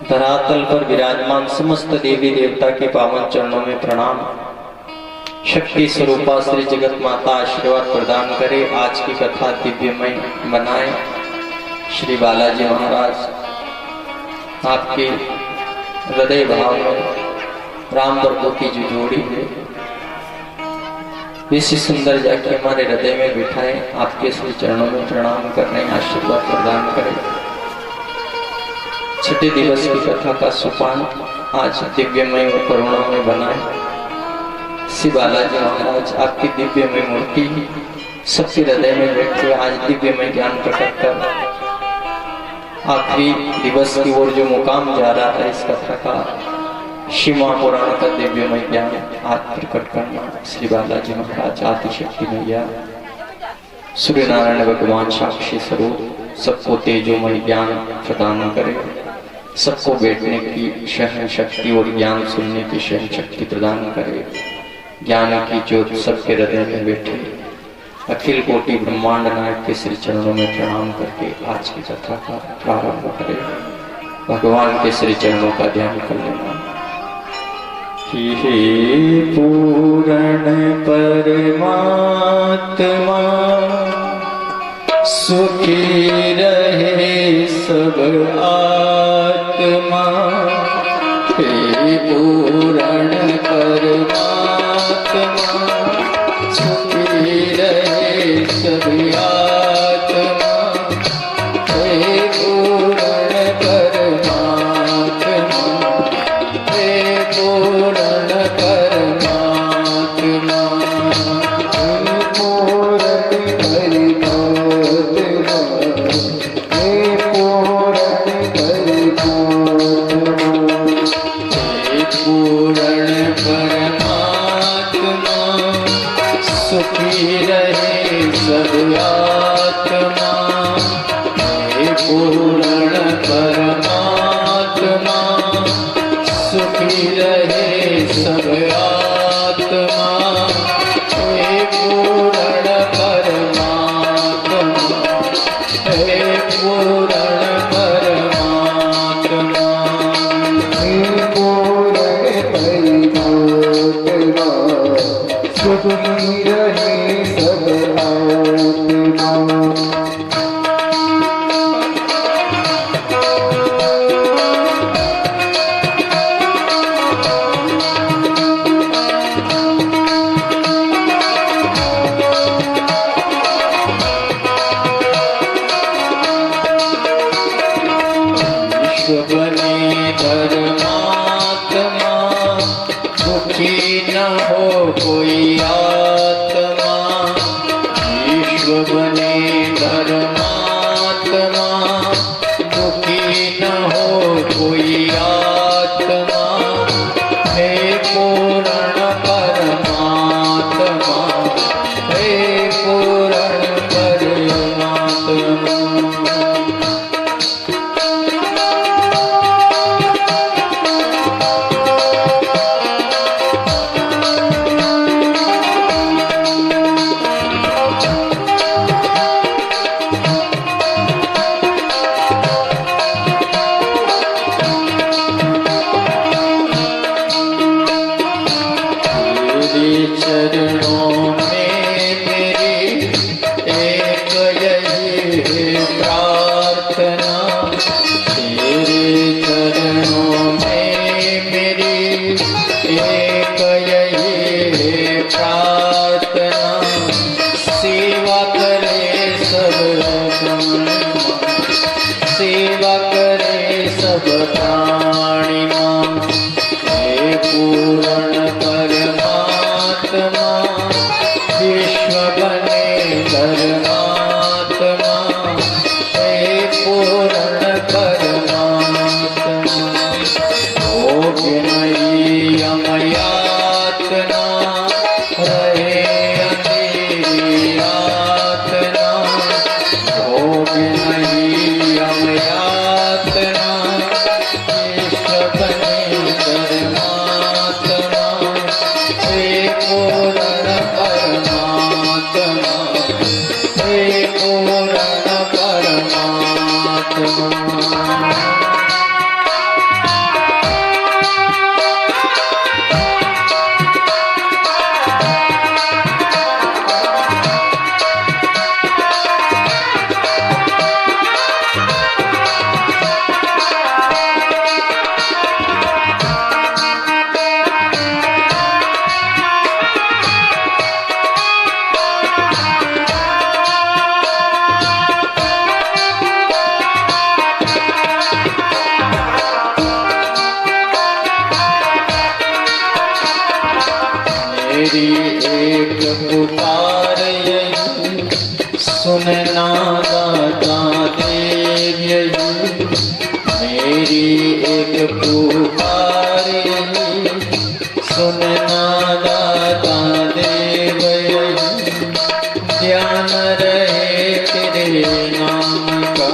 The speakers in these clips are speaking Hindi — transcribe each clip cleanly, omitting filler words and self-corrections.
धरातल पर विराजमान समस्त देवी देवता के पावन चरणों में प्रणाम। शक्ति स्वरूपा श्री जगत माता आशीर्वाद प्रदान करे, आज की कथा दिव्यमय बनाए। श्री बालाजी महाराज आपके हृदय भाव में राम वर्गों की जो जोड़ी है इसी सुंदर जाके हमारे हृदय में बिठाए, आपके श्री चरणों में प्रणाम करने आशीर्वाद प्रदान करें। छठे दिवस की कथा का सोपान आज दिव्यमय करुणा में बनाए। श्री बालाजी महाराज आपकी दिव्यमय मूर्ति सबके हृदय में बैठे आज दिव्यमय ज्ञान प्रकट कर आखिरी दिवस की ओर जो मुकाम जा रहा है इस कथा का शिव महापुराण का दिव्यमय ज्ञान आज प्रकट करना। श्री बालाजी महाराज आदिशक्ति मैया सूर्य नारायण भगवान साक्षी स्वरूप सबको तेजोमय ज्ञान प्रदान करे, सबको बैठने की सहन शक्ति और ज्ञान सुनने की सहन शक्ति प्रदान करे। ज्ञान की ज्योत सबके हृदय में बैठे अखिल कोटि ब्रह्मांड नायक के श्री चरणों में प्रणाम करके आज की कथा का प्रारंभ करें। भगवान के श्री चरणों का ध्यान कर लेना। हे पूर्ण परमात्मा सुखी रहे सब आत्मा। हे पूर्ण परमात्मा सुखी रहे सब आत्मा। हे पूर्ण परमात्मा, हे पूर्ण परमात्मा, हे पूर्ण परमात्मा, हे पूर्ण परमात्मा, हे पूर्ण परमात्मा सुखी रहे सब आत्मा। हे पूर्ण परमात्मा सुखी रहे सब आत्मा। हे पूर्ण परमात्मा, हे पूर्ण परमात्मा, हे पूर्ण परमात्मा सुखी रहे सब आत्मा। बने धर्मात्मा दुखी न हो कोई आत्मा। विश्व बने धर्मात्मा दुखी न हो कोई आत्मा। हे पूर्ण परमात्मा, हे पूर्ण परमात्मा। एक पुकारे, सुनना दाता देव, ध्यान रहे तेरे नाम का,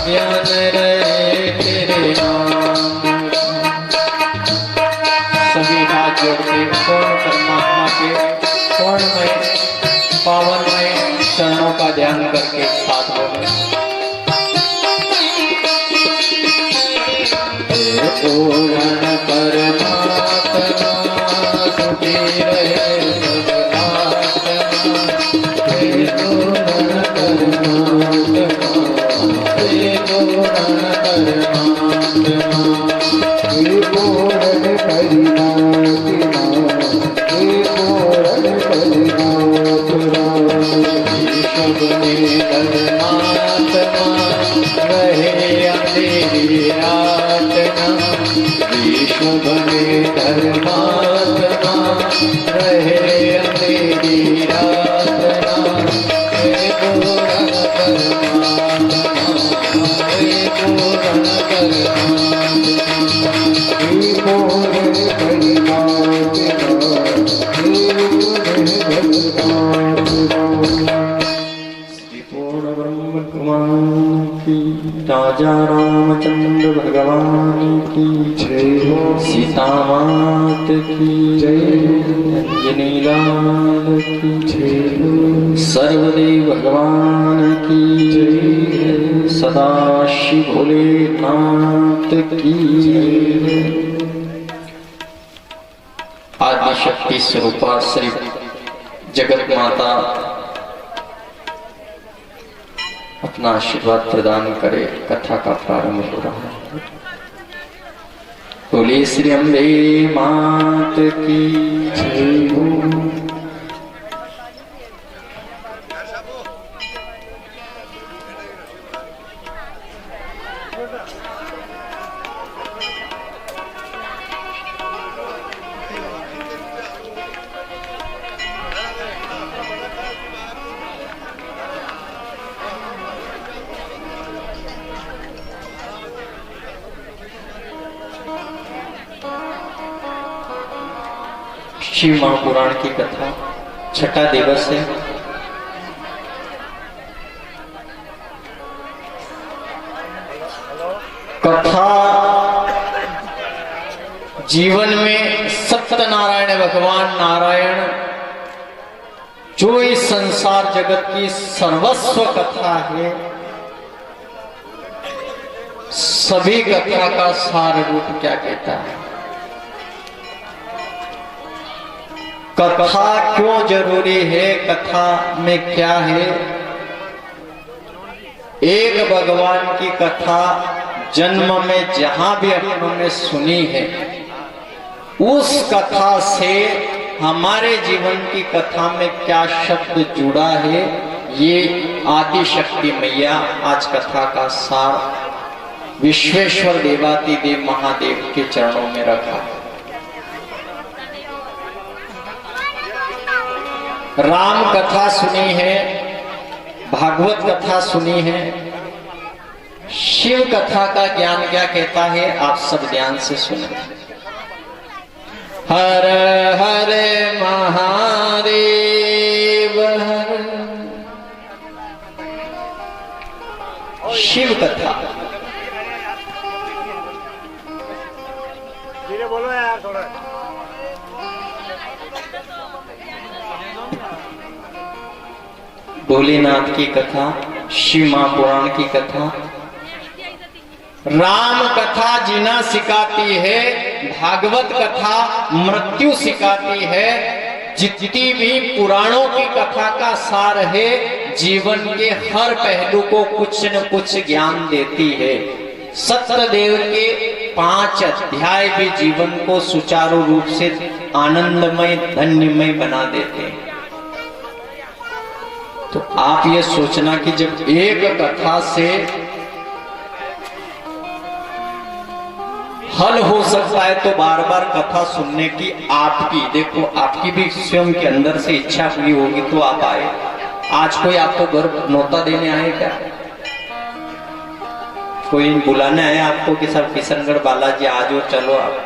ध्यान रहे तेरे नाम। सभी हाथ जोड़ते पूर्ण परमात्मा के पूर्णमय पावनमय चरणों का ध्यान करके साथ बोले। पूर्ण परमात्मा सुखी रहे सब आत्मा, पूर्ण परमात्मा, पूर्ण विश्व बने धर्मात्मा, रहे अंधेरी रातना, हे पूर्ण परमात्मा, हे पूर्ण परमात्मा, हे पूर्ण परमात्मा, श्री पूर्ण ब्रह्म कुमार की, राजा रामचंद्र भगवान की जय हो, सीता मात की जय, अंजनी लाल की जय हो, सर्वदेव भगवान की जय, सदाशिव भोलेनाथ की जय। आदि शक्ति स्वरूपा श्री जगत माता अपना आशीर्वाद प्रदान करे। कथा का प्रारंभ हो रहा है। बोले श्री अम्बे मात की जय हो। शिव महापुराण की कथा छठा दिवस है। कथा जीवन में सत्यनारायण भगवान नारायण जो इस संसार जगत की सर्वस्व कथा है, सभी कथा का सार रूप क्या कहता है, कथा क्यों जरूरी है, कथा में क्या है। एक भगवान की कथा जन्म में जहां भी अपनों ने सुनी है, उस कथा से हमारे जीवन की कथा में क्या शब्द जुड़ा है, ये आदि शक्ति मैया आज कथा का सार विश्वेश्वर देवातिदेव महादेव के चरणों में रखा। राम कथा सुनी है, भागवत कथा सुनी है, शिव कथा का ज्ञान क्या कहता है, आप सब ध्यान से सुने। हर हर महादेव हर, शिव कथा। धीरे बोलो यार थोड़ा। भोलेनाथ की कथा, शिव महापुराण की कथा, राम कथा जीना सिखाती है, भागवत कथा मृत्यु सिखाती है। जितनी भी पुराणों की कथा का सार है, जीवन के हर पहलू को कुछ न कुछ ज्ञान देती है। सत्यदेव के 5 अध्याय भी जीवन को सुचारू रूप से आनंदमय धन्यमय बना देते हैं। तो आप ये सोचना कि जब एक कथा से हल हो सकता है, तो बार बार कथा सुनने की आपकी, देखो आपकी भी स्वयं के अंदर से इच्छा हुई होगी तो आप आए। आज कोई आपको घर नौता देने आए क्या? कोई बुलाने आया आपको कि सर किशनगढ़ बालाजी आज और चलो, आप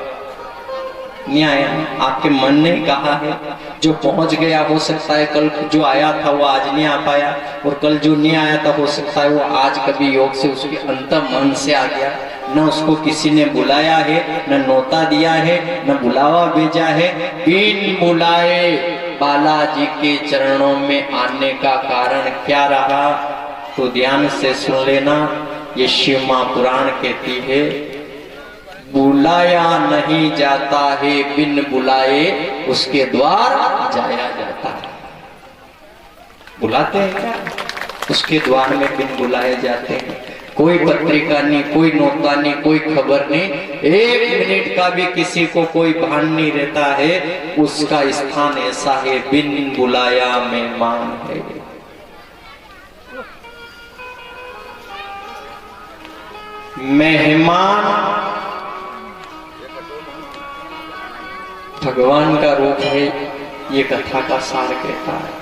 नहीं आया, आपके मन ने कहा है। जो पहुंच गया हो सकता है कल जो आया था वो आज नहीं आ पाया, और कल जो नहीं आया था हो सकता है वो आज कभी योग से उसके अंत मन से आ गया। न उसको किसी ने बुलाया है, न नोता दिया है, न बुलावा भेजा है। बिन बुलाए बालाजी के चरणों में आने का कारण क्या रहा, तो ध्यान से सुन लेना। ये शिव महापुराण कहती है, बुलाया नहीं जाता है, बिन बुलाए उसके द्वार जाया जाता है। बुलाते हैं क्या, उसके द्वार में बिन बुलाए जाते हैं। कोई पत्रिका नहीं, कोई नोता नहीं, कोई खबर नहीं, 1 मिनट का भी किसी को कोई भान नहीं रहता है। उसका स्थान ऐसा है, बिन बुलाया मेहमान है। मेहमान भगवान का रूप है, ये कथा का सार कहता है।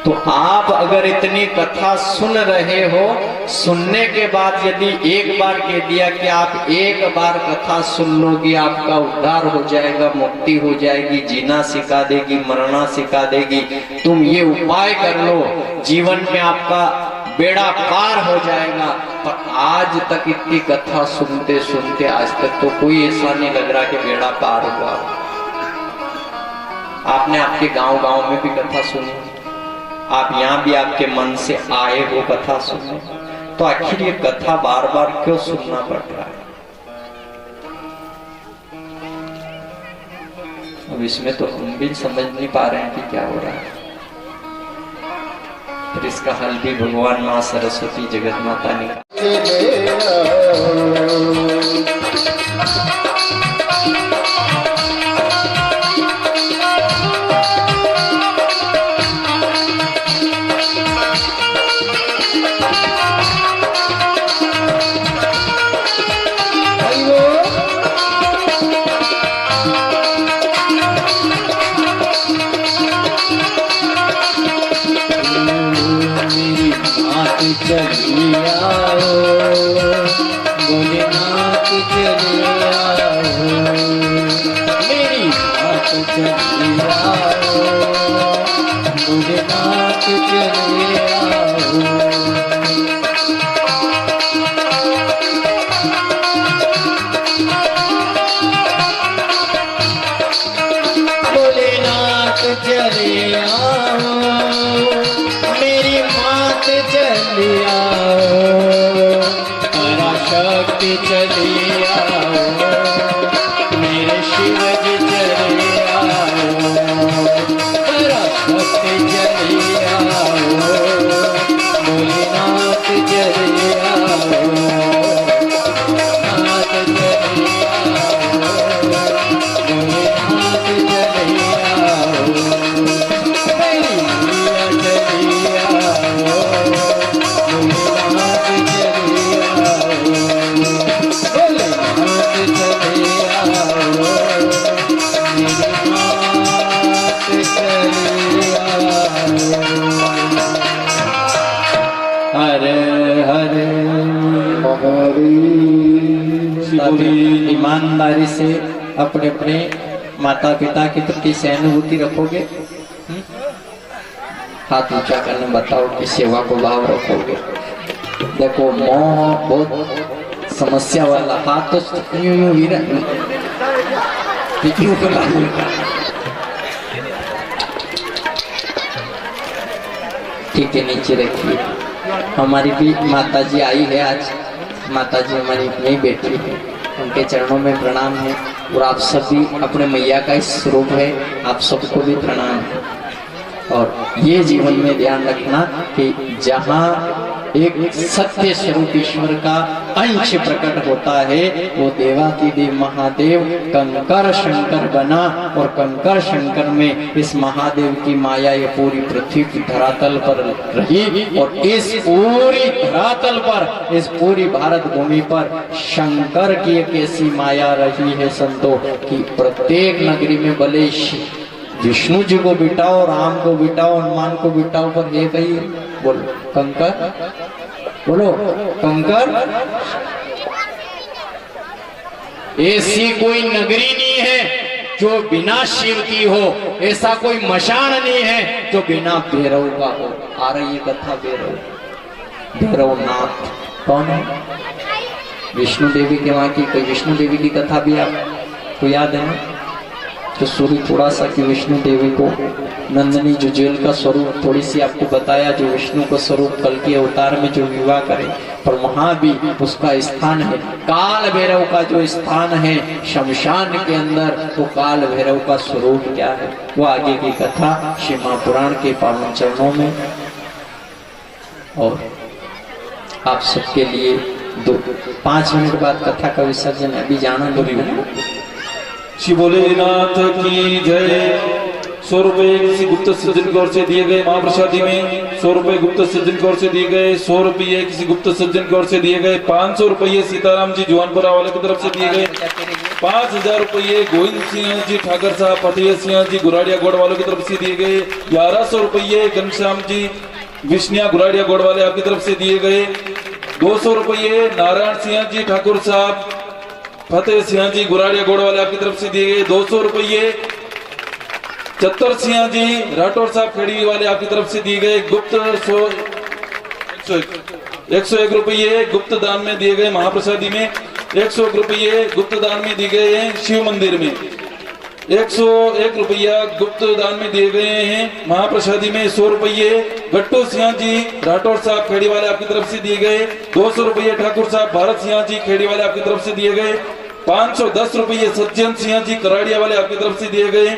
तो आप अगर इतनी कथा सुन रहे हो, सुनने के बाद यदि एक बार कह दिया कि आप एक बार कथा सुन लोगे, आपका उद्धार हो जाएगा, मुक्ति हो जाएगी, जीना सिखा देगी, मरना सिखा देगी, तुम ये उपाय कर लो, जीवन में आपका बेड़ा पार हो जाएगा। पर आज तक इतनी कथा सुनते सुनते आज तक तो कोई ऐसा नहीं लग रहा कि बेड़ा पार हुआ। आपने आपके गांव में भी कथा सुनी, आप यहाँ भी आपके मन से आए हो कथा सुनने, तो आखिर ये कथा बार बार क्यों सुनना पड़ रहा है? अब इसमें तो हम भी समझ नहीं पा रहे हैं कि क्या हो रहा है। फिर इसका हल भी भगवान माँ सरस्वती जगत माता ने ईमानदारी से अपने अपने माता पिता के प्रति सहानुभूति रखोगे, हाथ ऊंचा करने बताओ कि सेवा को भाव रखोगे। देखो मोह बहुत समस्या वाला, हाथ तो यूं यूं ही ठीक है, नीचे रखिए। हमारी भी माता जी आई है आज, माता जी हमारी नहीं बैठी है, उनके चरणों में प्रणाम है। और आप सभी अपने मैया का इस स्वरूप है, आप सबको भी प्रणाम है। और ये जीवन में ध्यान रखना कि जहाँ एक सत्य स्वरूप ईश्वर का अंश प्रकट होता है, वो देवातिदेव महादेव कंकर शंकर बना, और कंकर शंकर में इस महादेव की माया ये पूरी पृथ्वी धरातल पर रही। और इस पूरी धरातल पर, इस पूरी भारत भूमि पर शंकर की एक ऐसी माया रही है संतों कि प्रत्येक नगरी में भले विष्णु जी को बिठाओ, राम को बिठाओ, हनुमान को बिठाओ, पर ये कही बोलो कंकर बोलो कंकर। ऐसी कोई नगरी नहीं है जो बिना शिव की हो, ऐसा कोई मशान नहीं है जो बिना भैरव का हो। आ रही है कथा भैरवनाथ कौन है? विष्णु देवी के वहां की कोई विष्णु देवी की कथा भी आपको याद है ना? तो सूरी थोड़ा सा कि विष्णु देवी को नंदनी जो जेल का स्वरूप थोड़ी सी आपको बताया, जो विष्णु का स्वरूप कल के अवतार में जो विवाह करे, पर वहां भी उसका स्थान है। काल भैरव का जो स्थान है शमशान के अंदर, तो काल भैरव का स्वरूप क्या है वो आगे की कथा श्री महापुराण के पावन चरणों में। और आप सबके लिए 5 मिनट बाद कथा का विसर्जन अभी जाना जरूरी है। श्री भोलेनाथ की जय। 100 रुपए किसी गुप्त सज्जन की ओर से दिए गए महाप्रसादी में, 100 रुपए गुप्त सज्जन की ओर से दिए गए, 100 रुपये किसी गुप्त सज्जन की ओर से दिए गए, 500 रुपये सीताराम जी जुआनपुरा वाले की तरफ से दिए गए, 5000 रुपये गोविंद सिंह जी ठाकर साहब फतेह सिंह जी गुराड़िया गोड़ वालों की तरफ से दिए गए, 1100 रुपये घनश्याम जी विष्णिया गुराड़िया गोड़ वाले आपकी तरफ से दिए गए, 200 रुपये नारायण सिंह जी ठाकुर साहब फतेह सिंह जी गुराड़िया गोड़ वाले आपकी तरफ से दिए गए, 200 रुपये चतर सिंह जी राठौर साहब खेड़ी वाले आपकी तरफ से दिए गए, गुप्त 101 रुपये गुप्त दान में दिए गए महाप्रसादी में, 101 रुपये गुप्त दान में दिए गए हैं शिव मंदिर में, 101 रुपया गुप्त दान में दिए गए हैं महाप्रसादी में, 100 रुपये गट्टू सिंह जी राठौर साहब खेड़ी वाले आपकी तरफ से दिए गए, 200 रुपये ठाकुर साहब भारत सिंह जी खेड़ी वाले आपकी तरफ से दिए गए, 510 रुपये सज्जन सिंह जी कराड़िया वाले आपकी तरफ से दिए गए,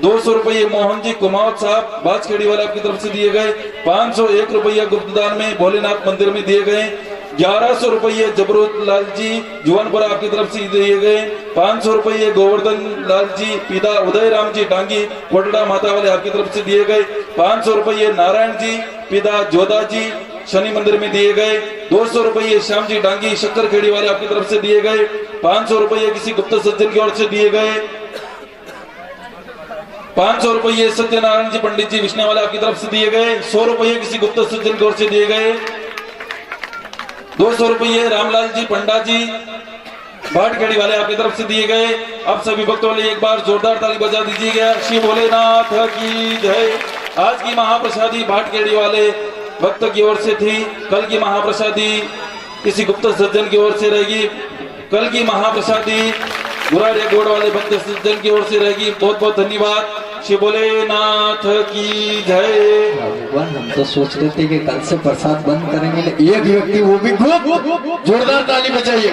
200 रुपये मोहन जी कुमावत साहब बाजखेड़ी वाले आपकी तरफ से दिए गए, 501 रुपया गुप्त दान में भोलेनाथ मंदिर में दिए गए, 1100 रुपये जबरूत लाल जी जुआनपुरा आपकी तरफ से दिए गए, 500 रुपये गोवर्धन लाल जी पिता उदय राम जी डांगी कोटड़ा माता वाले आपकी तरफ से दिए गए, 500 रुपये नारायण जी पिता जोधा जी शनि मंदिर में दिए गए, 200 रुपये श्याम जी डांगी शक्कर खेड़ी वाले आपकी तरफ से दिए गए, 500 रुपये किसी गुप्त सज्जन की ओर से दिए गए, 500 रुपये सत्यनारायण जी पंडित जी विष्णु वाले आपकी तरफ से दिए गए, 100 रुपये किसी गुप्त सज्जन की ओर से दिए गए, 200 रुपये रामलाल जी पंडा जी भाटखेड़ी वाले आपकी तरफ से दिए गए। अब सभी भक्तों वाले एक बार जोरदार ताली बजा दीजिएगा। श्री भोलेनाथ की जय। आज की महाप्रसादी भाटखेड़ी वाले भक्त की ओर से थी, कल की महाप्रसादी किसी गुप्त सज्जन की ओर से रहेगी, कल की महाप्रसादी गुराड़िया गोड़ वाले भक्त सज्जन की ओर से रहेगी। बहुत बहुत धन्यवाद। श्री भोलेनाथ की जय। भगवान हम तो सोच रहे थे कि कल से प्रसाद बंद करेंगे, एक व्यक्ति वो भी खूब जोरदार ताली बजाइए।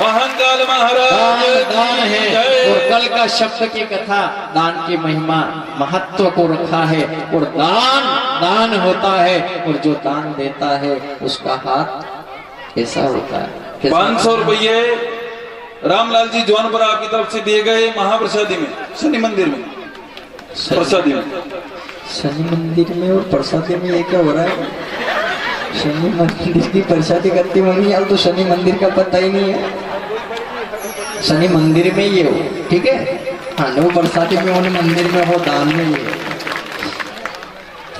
महाकाल महाराज दान है और कल का शब्द की कथा दान की महिमा महत्व को रखा है और दान दान होता है और जो दान देता है उसका हाथ ऐसा होता है। 500 रुपये रामलाल जी जौनपुरा आपकी तरफ से दिए गए महाप्रसादी में, शनि मंदिर में प्रसादी में, शनि मंदिर में और प्रसादी में ये क्या हो रहा है? शनि मंदिर की प्रसादी करती होंगी यार, तो शनि मंदिर का पता ही नहीं है। शनि मंदिर में ये हो, ठीक है, हाँ वो प्रसादी में होने मंदिर में हो, दान में ये हो।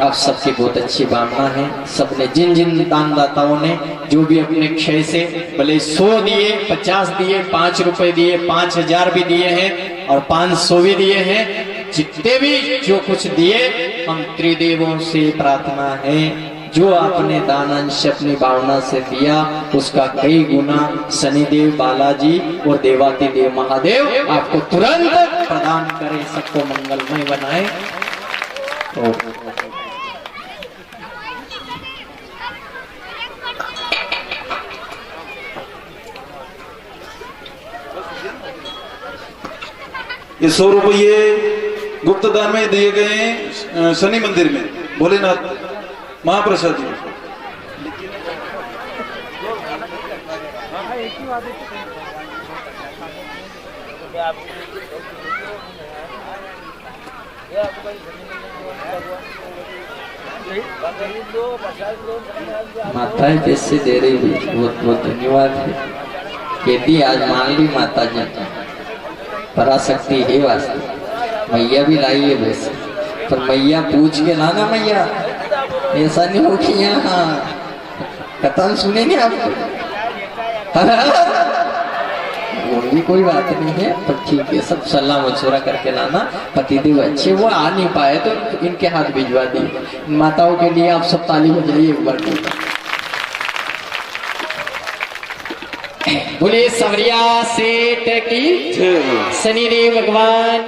आप सबकी बहुत अच्छी भावना है। सबने जिन जिन दानदाताओं ने जो भी अपने क्षय से भले 100 दिए, 50 दिए, 5 रुपए दिए, 5000 भी दिए हैं और 500 भी दिए हैं, जितने भी जो कुछ दिए, हम त्रिदेवों से प्रार्थना है जो आपने दान अंश अपनी भावना से दिया उसका कई गुना शनिदेव बालाजी और देवाती देव महादेव आपको तुरंत प्रदान करे, सबको मंगलमय बनाए। ये 100 रुपये गुप्त दान में दिए गए हैं शनि मंदिर में भोलेनाथ महाप्रसाद जी। माताएं जैसे दे रही हुई बहुत बहुत धन्यवाद है। कहती आज मान ली माता जी पराशक्ति है वास्ते, मैया भी लाई है वैसे, पर मैया पूछ के लाना मैया, ऐसा नहीं हो कि यहाँ कथन सुनेंगे आपको। वो भी कोई बात नहीं है, पर ठीक है, सब सलाह मशवरा करके लाना। पतिदेव अच्छे, वो आ नहीं पाए तो इनके हाथ भिजवा दिए। माताओं के लिए आप सब ताली बजाइए एक बार। बोलिए सवरिया सेठ की, शनिदेव भगवान।